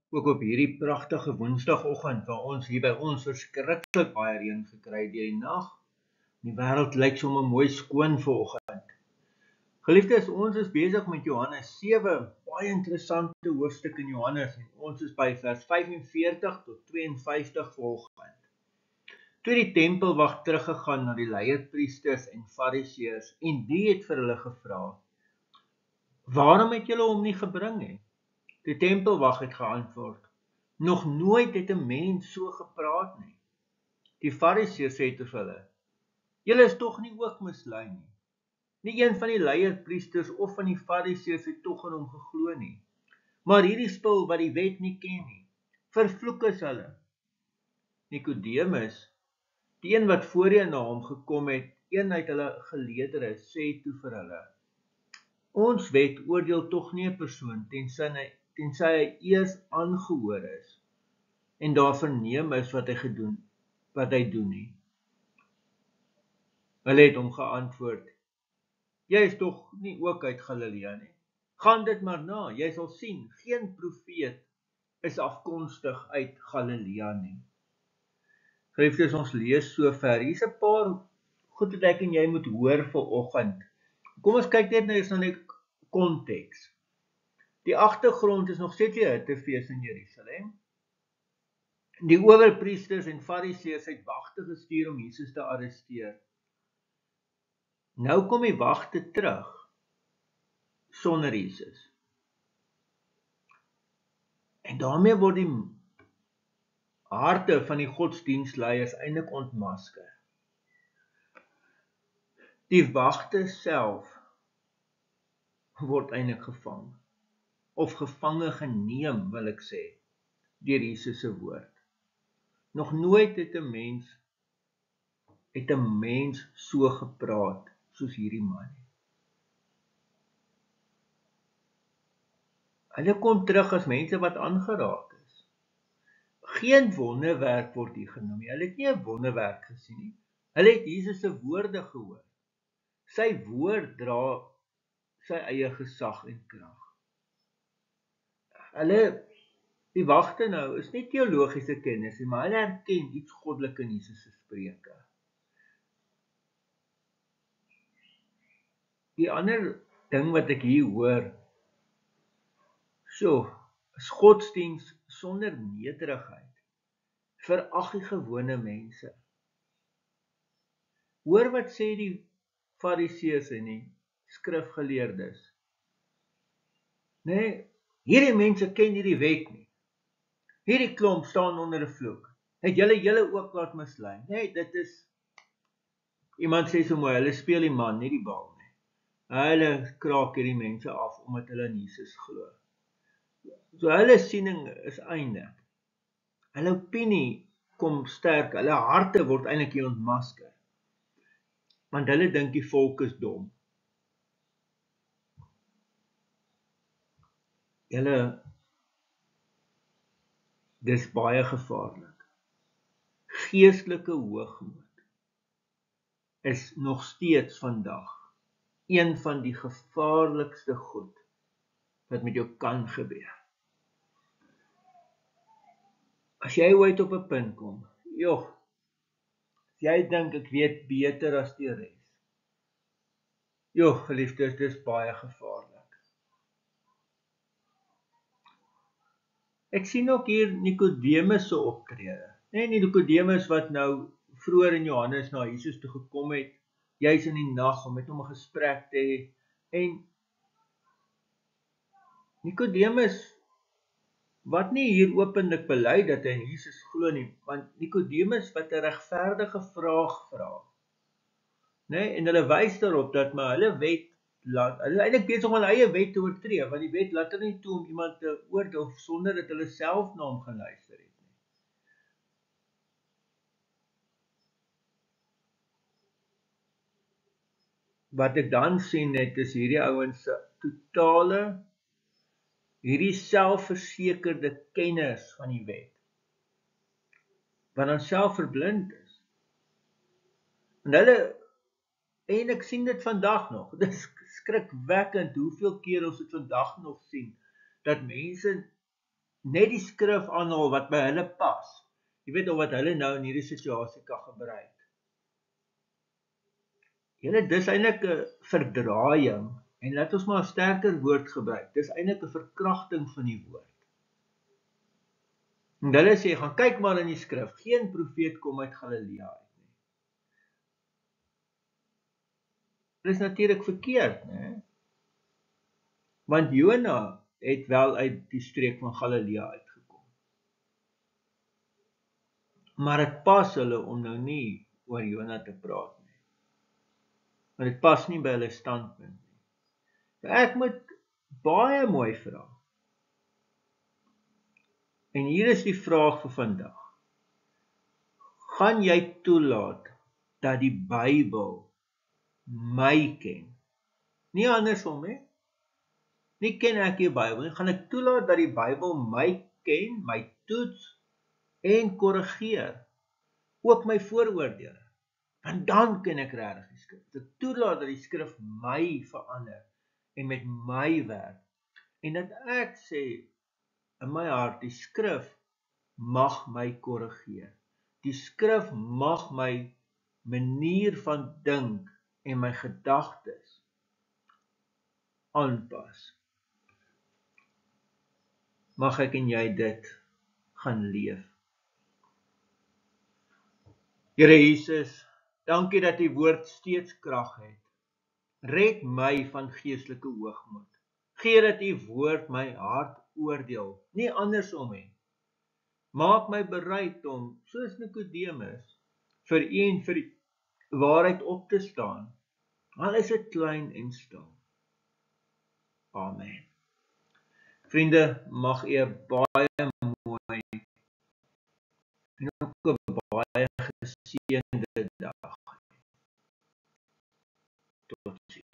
ook op hierdie pragtige woensdagoggend, waar ons hier by ons verskriklik baie reën gekry het deur die nag. Die wêreld lyk sommer mooi skoon vanoggend. Geliefdes, ons is besig met Johannes 7, baie interessante hoofstuk in Johannes, en ons is by vers 45 tot 52 vanoggend. Toe die tempelwag teruggegaan na die leierpriesters en fariseërs, en die het vir hulle gevra: "Waarom het julle hom nie gebring nie?" Die tempelwag het geantwoord: "Nog nooit het 'n mens so gepraat nie." Die fariseërs sê vir hulle: "Julle is tog nie ook mislei nie. Nie een van die leierpriesters of van die fariseërs het tog in hom geglo nie. Maar hierdie spul wat die wet nie ken nie, vervloek is hulle." Nikodemus, die een wat voorheen na hom gekom het, een uit hulle geleerdere, sê toe vir hulle: "Ons wet oordeel tog nie 'n persoon tensy hy eers aangehoor is en daar verneem is wat hy doen nie." Hulle het hom geantwoord: "Jy is tog nie ook uit Galilea nie. Gaan dit maar na, jy sal sien, geen profeet is afkomstig uit Galilea nie." Geliefdes, ons lees so ver. Hier's 'n paar goed wat ek en jy moet hoor vanoggend. Kom ons kyk net eers na die konteks. Die agtergrond is nog steeds die hittefees in Jerusalem. Die owerpriesters en fariseërs het wagte gestuur om Jesus te arresteer. Nou kom die wagte terug sonder Jesus. En daarmee word die harte van die godsdienstleiers eintlik ontmasker. Die wagte self word eintlik gevang, of gevange geneem, wil ek sê, deur Jesus se woord. Nog nooit het 'n mens so gepraat soos hierdie man. Hulle kom terug as mense wat aangeraak is. Geen wonderwerk word hier genoem nie. Hulle het nie 'n wonderwerk gesien nie. Hulle het Jesus se woorde gehoor. Sy woord dra sy eie gesag en krag. Die wagte nou is nie teologiese kennis nie, maar hulle erken iets goddelik in Jesus se spreuke. Die ander ding wat ek hier hoor, is godsdiens sonder nederigheid, verag die gewone mense. Hoor wat sê die fariseërs en die skrifgeleerdes. Nee, hierdie mense ken nie die wet nie. Hierdie klomp staan onder 'n vloek. Het julle ook laat mislei? Nee, dit is, iemand sê so mooi, hulle speel die man, nie die bal nie. Hulle kraak hierdie mense af omdat hulle in Jesus glo. So hulle siening is einde. Hulle opinie kom sterk, hulle harte word eintlik hier ontmasker. Want hulle dink die volk is dom. Dis baie gevaarlik. Geestelike hoogmoed is nog steeds vandag een van die gevaarlikste goed wat met jou kan gebeur. As jy ooit op 'n punt kom, as jy dink ek weet beter as die res. Geliefdes, dis baie gevaarlik. Ek sien ook hier Nikodemus se optrede. Nikodemus wat nou vroeër in Johannes na Jesus toe gekom het, juis in die nag om met hom 'n gesprek te hê. En Nikodemus wat nie hier openlik bely dat hy in Jesus glo nie, want Nikodemus wat 'n regverdige vraag vra. En hulle wys daarop dat hulle wet hulle eintlik besig om hulle eie wet te oortree, want die wet laat hulle nie toe om iemand te oordeel sonder dat hulle self na hom geluister het nie. Wat ek dan sien net is hierdie ouens se totale, hierdie selfversekerde kennis van die wet, wat dan self verblind is. En ek sien dit vandag nog, dit is skrikwekkend hoeveel keer ons dit vandag nog sien, dat mense net die skrif aanhaal wat by hulle pas. Jy weet of wat hulle nou in hierdie situasie kan gebruik. Dis eintlik 'n verdraaiing, en laat ons maar 'n sterker woord gebruik. Dis eintlik 'n verkrachting van die woord. En hulle sê, gaan kyk maar in die skrif, geen profeet kom uit Galilea uit nie. Dit is natuurlik verkeerd, né? Want Jona het wel uit die streek van Galilea uitgekom. Maar dit pas hulle om nou nie oor Jona te praat nie. Want dit pas nie by hulle standpunt nie. Ek moet baie mooi vra. En hier is die vraag vir vandag. Gaan jy toelaat dat die Bybel my ken? Nie andersom, hè? Nie ken ek die Bybel nie. Gaan ek toelaat dat die Bybel my ken, my toets en korrigeer? Ook my vooroordele. Want dan ken ek regtig die skrif. Ek toelaat dat die skrif my verander en met my werk. En dat ek sê in my hart, die skrif mag my korrigeer. Die skrif mag my manier van dink en my gedagtes aanpas. Mag ek en jy dit gaan leef. Here Jesus, dankie dat die woord steeds krag het. Red my van geestelike hoogmoed. Gee dat die woord my hart oordeel, nie andersom nie. Maak my bereid om, soos Nikodemus, vir U en vir die waarheid op te staan, al is dit klein en stil. Amen. Vriende, mag U 'n baie mooi en ook 'n baie geseënde dag. Tot ziens.